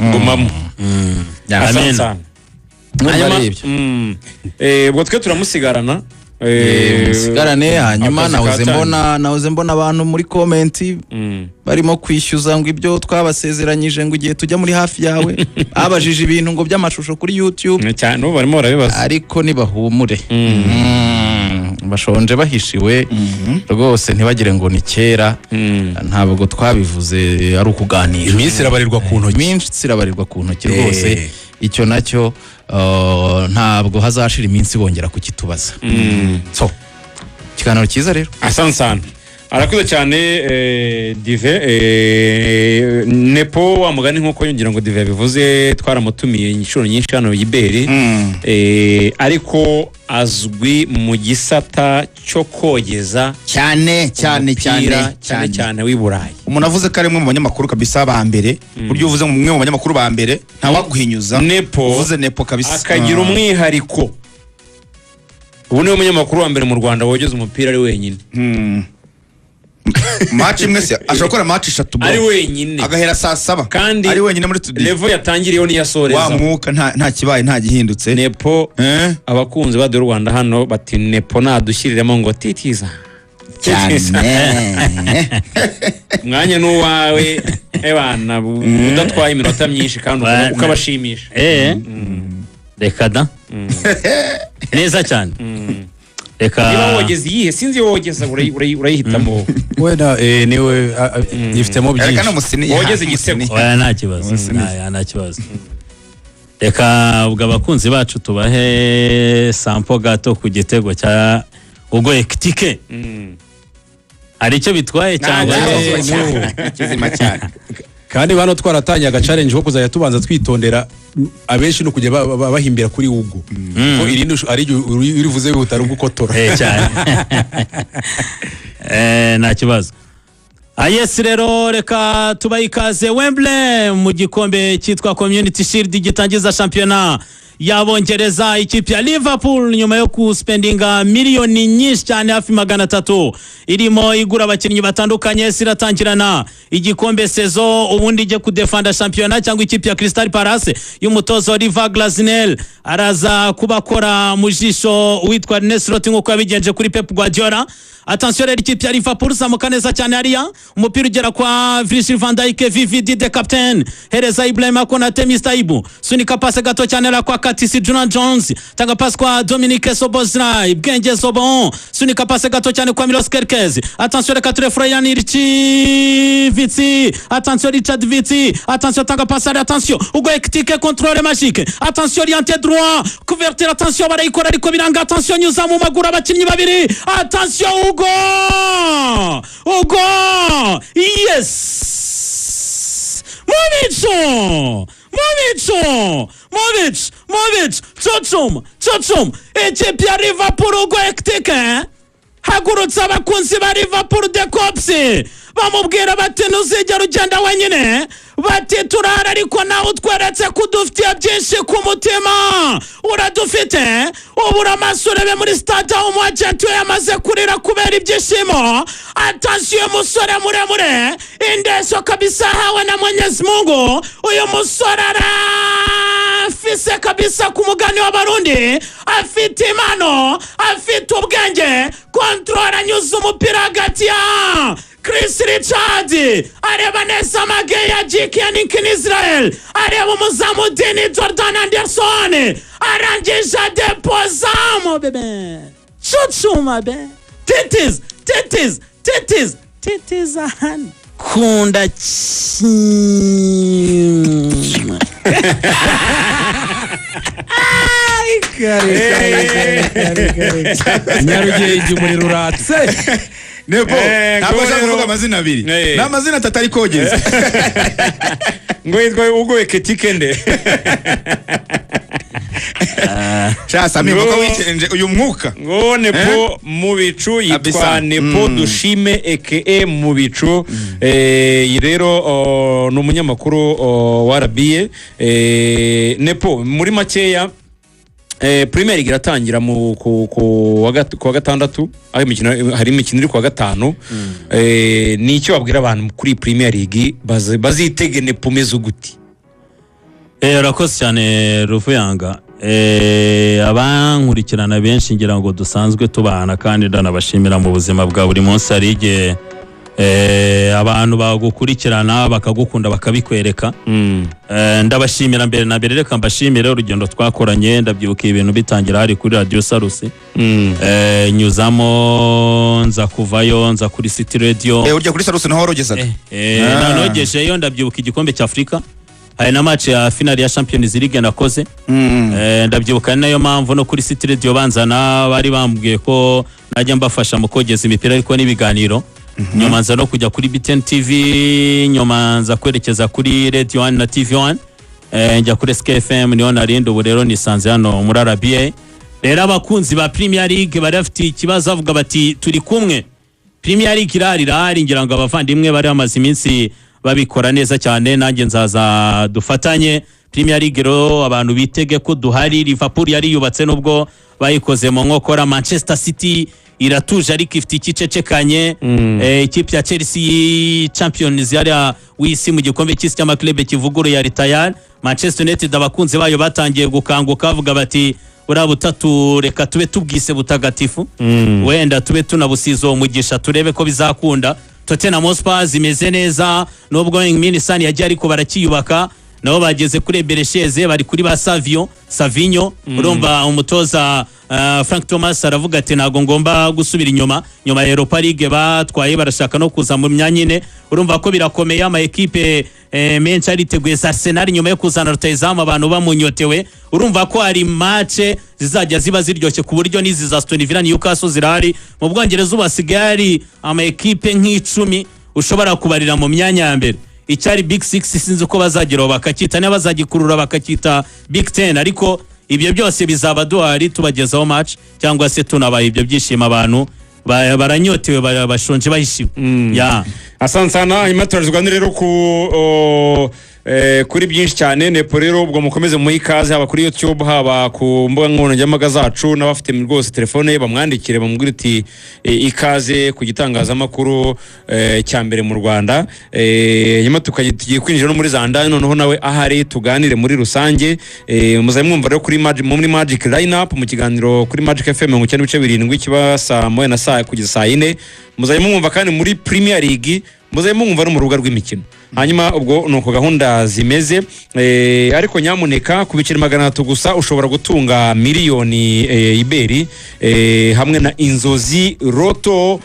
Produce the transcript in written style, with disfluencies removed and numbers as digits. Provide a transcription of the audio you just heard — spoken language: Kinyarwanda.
ngumamo Amen. Ubwo twe turamusigarana sigarane hanyuma nahoze mbona abantu muri comment barimo kwishyuza ngo ibyo twabasezeranyije ngo igihe tujya muri hafi yawe abajije ibintu ngo by'amashusho kuri YouTube cyane ubu barimo barabibaza ariko nibahumure bashonje bahishiwe rwose ntibagire ngo ni kera ntabwo twabivuze ari ukuganira iminsi irabarirwa ku ntoki rwose icyo nacyo ntabwo hazashira iminsi bongera kukitubaza so kiganiro cyiza rero asansana arakuze cyane Dive Nepo wa mugani nkuko yongera ngo Dive bivuze twaramutumiye inshuro nyinshi hano y'iberi ariko azwi mu gisata cyo kogeza cyane w'Iburayi. Umuntu avuze ko ari mwe mu banyamakuru kabisa ba mbere buryo uvuze mwe mu banyamakuru ba mbere nta waguhinyuza Nepo uvuze Nepo kabisa akagira umwihariko. Ubu ni umunyamakuru wa mbere mu Rwanda wogeza umupira ari wenyine. Match imwe se ashobora gukora match 3 ari wenyine agahera saa 7 kandi ari wenyine muri studio level yatangiriyeho ni yasoreza wa mwuka nta kibaye nta gihindutse. Nepo abakunzi ba Rwanda hano bati Nepo nadushyiriremo ngo titiza mwanya n'uwawe ebana udatwaye iminota myinshi kandi ukabashimisha reka da neza cyane reka niba wogeze iyihe sinzi wogeza urayihitamo wenda niwe yifitemo byinshi wogeze igitego nta kibazo reka ubwo abakunzi bacu tubahe sampo gato ku gitego cya ubwo ektike hari icyo bitwaye cyangwa kizima cyane kandi bano twaratangiye aga-challenge ko kuzajya tubanza twitondera abenshi no kujya bahimbira kuri ubwo ko irindi ari urivuze bihutara ugukotora cyane nta kibazo Yes rero reka tubayikaze Wembley mu gikombe cyitwa Community Shield gitangiza shampiyona y'Abongereza. Ikipe ya Liverpool nyuma yo kuspendinga miliyoni nyinshi cyane hafi 300 irimo igura abakinnyi batandukanye siratangirana igikombe sezo ubundi ije kudefanda shampiyona cyangwa ikipe ya Crystal Palace y'umutozo Oliver Glasner araza kubakora mu jisho witwa Nesroti nkuko yabigenje kuri Pep Guardiola. Attention rero ikipe ya Liverpool zamuka neza cyane hariya umupira ugera kwa Virgil van Dijk VVD de captain hereza Ibrahima Konate Mistaibu sunika pase gato cyane la kwa Katisi Jonah Jones tanga pase kwa Dominique Szoboszlai Bwenge Sobon sunika pase gato cyane kwa Milos Kerkez. Attention reka ture Florian Vitsi attention Richard Vitsi attention tanga pase attention Hugo Ekitike contrôle magique attention orienté droit couverture attention barayikora ariko biranga attention nyuza mu maguru abakinnyi babiri attention Hugo! Yes! Mubicu! Chochum! Ikipe ya Liverpool Hugo Ekitike hagurutse abakunzi ba Liverpool de Cops bamubwira bati ntuzigera ugenda wenyine bati turara ariko nawe utweretse kudufitiye byinshi ku mutima uradufite ubura amaso urebe muri stade aho umwagenti we yamaze kurira kubera ibyishimo. Attention musore muremure indeso kabisa hawe na Mwenyezi Mungu uyu musore arafise kabisa ku mugani w'abarundi afite impano afite ubwenge kontrola nyuza umupira hagati ya Chris Richard areba neza amage ya Jikianik in Israel areba umuzamu Dini Jordan Anderson arangije depozamo bebe chuchuma be titiz ahan kunda Nyarugenge umuriro uratse Nepo ntabwo kuvuga amazina abiri n'amazina atari kogeza ngo yitwa Hugo Ekitike nde Chasa mimi ko wicenje uyu mwuka ngo Nepo Mubicu yitwa Nepo Dushime aka Mubicu rero no munyamakuru wa Rba Nepo muri makeya Premier League iratangira mu ku wa gatandatu hari imikino iri ku wa gatanu nicyo babwira abantu kuri Premier League bazitege Nepo mezo guti Rakoze cyane Ruvuyanga. Abankurikirana benshi ngira ngo dusanzwe tubana kandi ndanabashimira mu buzima bwa buri munsi arige abantu bagukurikirana bakagukunda bakabikwereka. Ndabashimira mbere na mbere, reka mbashimire urugendo twakoranye, ndabyibuka ibintu bitangira hari kuri Radio Sarusi. Nyuzamo nza kuvayo nza kuri City Radio. Urya kuri Sarusi naho warogezaga? Nanogejeyo ndabyibuka igikombe cya Afrika. Hari na match ya final ya Champions League nakoze. Ndabyibuka nayo mpamvu no kuri City Radio banzana bari bambwiye ko najya mbafasha mu kogeza imipira ariko n'ibiganiro. Nyuma nza no kujya kuri BTN TV, nyuma nza kwerekeza kuri Radio 1 na TV1. Njya kuri SKFM niho narindi ubu rero nisanze hano muri Rba. Rero abakunzi ba Premier League bari bafite ikibazo avuga bati turi kumwe. Premier League irari ngira ngo abavandimwe bari bamaze iminsi babikora neza cyane, nanjye nzaza dufatanye. Premier League ro abantu bitege ko duhari. Liverpool yari yubatse nubwo bayikoze mu nkokora. Manchester City iratuje ariko ifite ikicecekanye. Ikipe ya Chelsea Champions yari wisi mu gikombe cy'isi cy'amaklube kivuguru ya retire. Manchester United abakunzi bayo batangiye gukanguka bavuga bati bura butatu reka tube tubwise butagatifu, wenda tube tunabusizo umugisha turebe ko bizakunda. Tottenham Hotspur zimeze neza nubwo Minisani yagiye ariko barakiyubaka, nabo bageze kuri Beresheze bari kuri ba Savinho. Urumva umutoza Frank Thomas aravuga ati nago ngomba gusubira inyuma ya Europa League batwaye, barashaka no kuza mu myanya ine. Urumva ko birakomeye ama equipe menshi ariteguye. Arsenal nyuma yo kuzana rutayizamu abantu bamunyotewe. Urumva ko ari match zizajya ziba ziryoshye ku buryo nizi za Aston Villa Newcastle zirahari. Mu Bwongereza ubasigaye ama equipe nk'icumi ushobora kubarira mu myanya ya mbere. Icyari Big 6 sinzi uko bazageraho bakakita n'abazagikurura bakakita Big 10, ariko ibyo byose bizaba duhari tubagezaho match cyangwa se tunabaye ibyo byishima abantu baranyotewe bashonje bahishiwe. Asante sana. Hanyuma turazugana rero kuri byinshi cyane. Nepo rero ubwo mukomeze mu ikaze haba kuri YouTube haba ku mbuga nkoranyambaga zacu, n'abafite rwose telefone ye bamwandikire bamubwire ati ikaze ku gitangazamakuru cya mbere mu Rwanda. Hanyuma tugiye kwinjira no muri Zanda noneho nawe ahari tuganire muri rusange. Muzaye mwumva rero kuri Magic Lineup mu kiganiro kuri Magic FM 97.7 kiba saa moya na saa kugeza saa 4. Muzaye mwumva kandi muri Premier League, muzaye mwumva no mu rubuga rw'imikino. Hanyuma ubwo nuko gahunda zimeze, ariko nyamuneka ku biceri 300 gusa ushobora gutunga miliyoni iberi hamwe na Inzozi Roto.